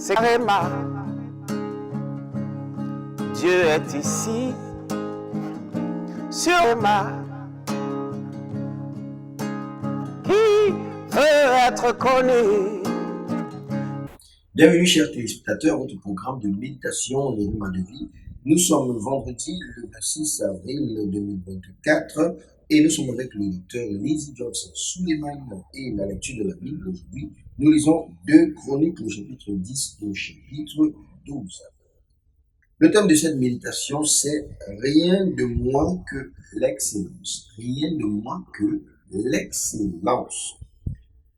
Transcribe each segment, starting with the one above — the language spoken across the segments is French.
c'est carrément. Dieu est ici, sur ma qui veut être connu. Bienvenue chers téléspectateurs, votre programme de méditation, le Rhema de vie. Nous sommes vendredi le 26 avril 2024 et nous sommes avec le docteur Lizzie Johnson Suleiman et la lecture de la Bible. Aujourd'hui, nous lisons 2 Chroniques, le chapitre 10 et le chapitre 12. Le thème de cette méditation, c'est rien de moins que l'excellence. Rien de moins que l'excellence.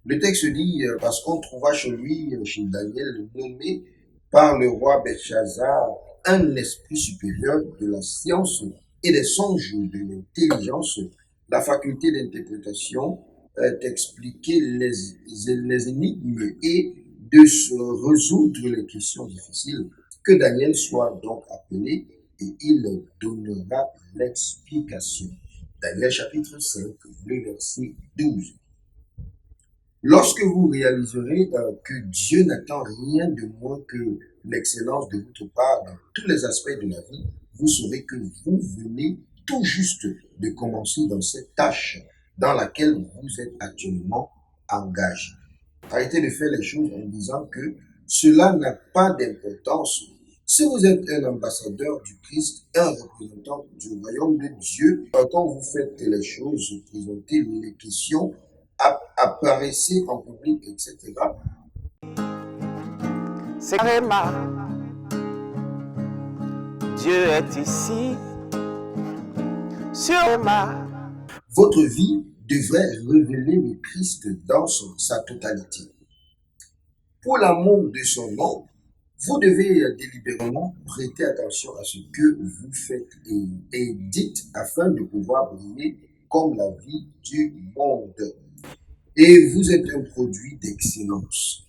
Le texte dit, parce qu'on trouva chez lui, chez Daniel, nommé par le roi Belshazzar, un esprit supérieur de la science et des songes, de l'intelligence, la faculté d'interprétation, d'expliquer les énigmes et de se résoudre les questions difficiles. Que Daniel soit donc appelé et il donnera l'explication. Daniel chapitre 5, le verset 12. Lorsque vous réaliserez que Dieu n'attend rien de moins que l'excellence de votre part dans tous les aspects de la vie, vous saurez que vous venez tout juste de commencer dans cette tâche dans laquelle vous êtes actuellement engagé. Arrêtez de faire les choses en disant que cela n'a pas d'importance. Si vous êtes un ambassadeur du Christ, un représentant du royaume de Dieu, quand vous faites les choses, présentez les questions, apparaissez en public, etc. C'est carrément. Dieu est ici, sur ma. Votre vie devrait révéler le Christ dans sa totalité. Pour l'amour de son nom, vous devez délibérément prêter attention à ce que vous faites et dites afin de pouvoir briller comme la vie du monde. Et vous êtes un produit d'excellence.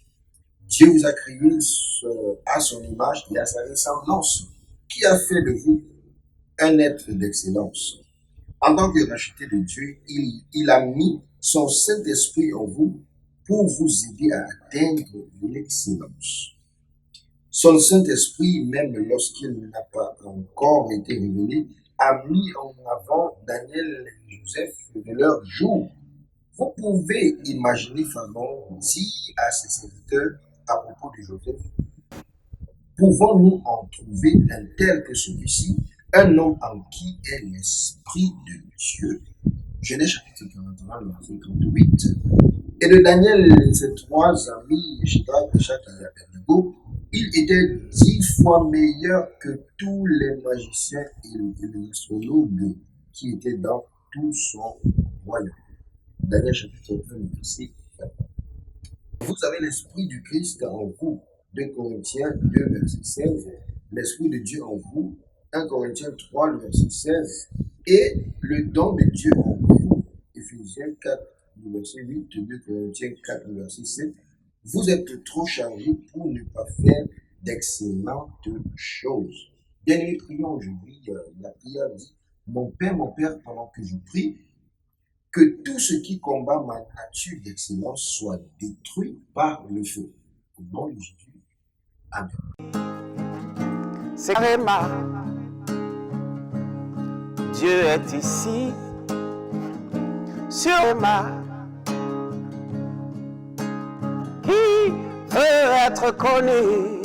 Dieu vous a créé à son image et à sa ressemblance. Qui a fait de vous un être d'excellence? En tant que racheté de Dieu, il a mis son Saint-Esprit en vous pour vous aider à atteindre l'excellence. Son Saint-Esprit, même lorsqu'il n'a pas encore été révélé, a mis en avant Daniel et Joseph de leur jour. Vous pouvez imaginer Pharaon dit à ses serviteurs à propos de Joseph: pouvons-nous en trouver un tel que celui-ci, un homme en qui est l'Esprit de Dieu? Genèse chapitre 41, verset 38. Et de Daniel et ses 3 amis, Shadrach, Meshach et Abednego, ils étaient 10 fois meilleurs que tous les magiciens et les astrologues qui étaient dans tout son royaume. Daniel chapitre 1, verset 20. Vous avez l'Esprit du Christ en vous. 2 Corinthiens 2, verset 16. L'Esprit de Dieu en vous. 1 Corinthiens 3, le verset 16. Et le don de Dieu en vous. Éphésiens 4, le verset 8. 2 Corinthiens 4, le verset 7. Vous êtes trop chargés pour ne pas faire d'excellentes choses. Bien-aimés, prions aujourd'hui. La prière dit: mon Père, pendant que je prie, que tout ce qui combat ma nature d'excellence soit détruit par le feu. Au nom de Jésus. Amen. C'est carrément. Dieu est ici, sur ma qui veut être connu.